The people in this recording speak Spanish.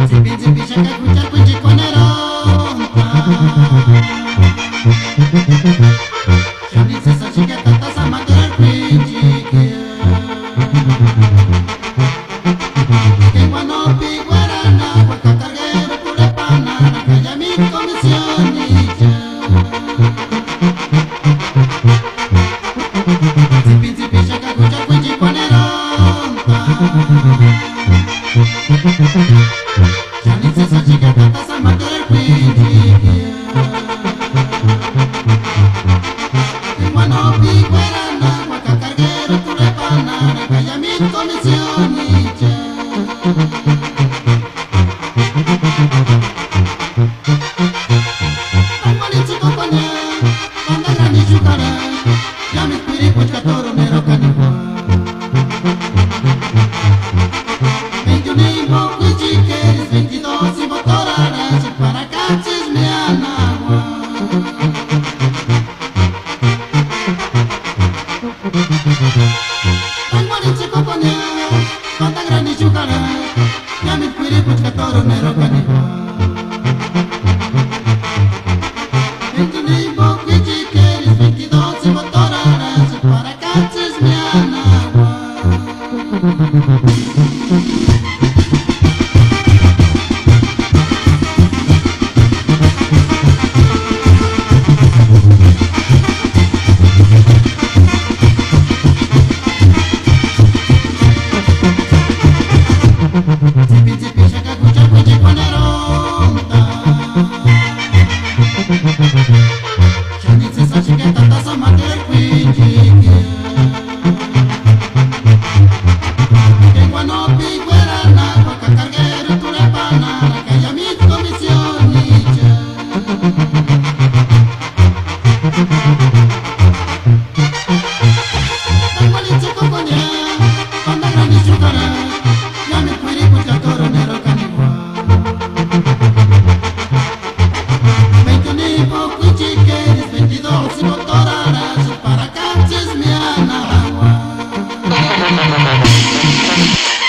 Zipi zipi shaka kucha kuchi koneronta Shani sesa shika tata samadera kuchi Que guano piguarana Huaca carguero pure panana Calla mi comisión Zipi zipi shaka kucha kuchi koneronta Shani sesa shika tata samadera kuchi Guano piguarana Huaca carguero pure panana Calla mi comisión Thank you.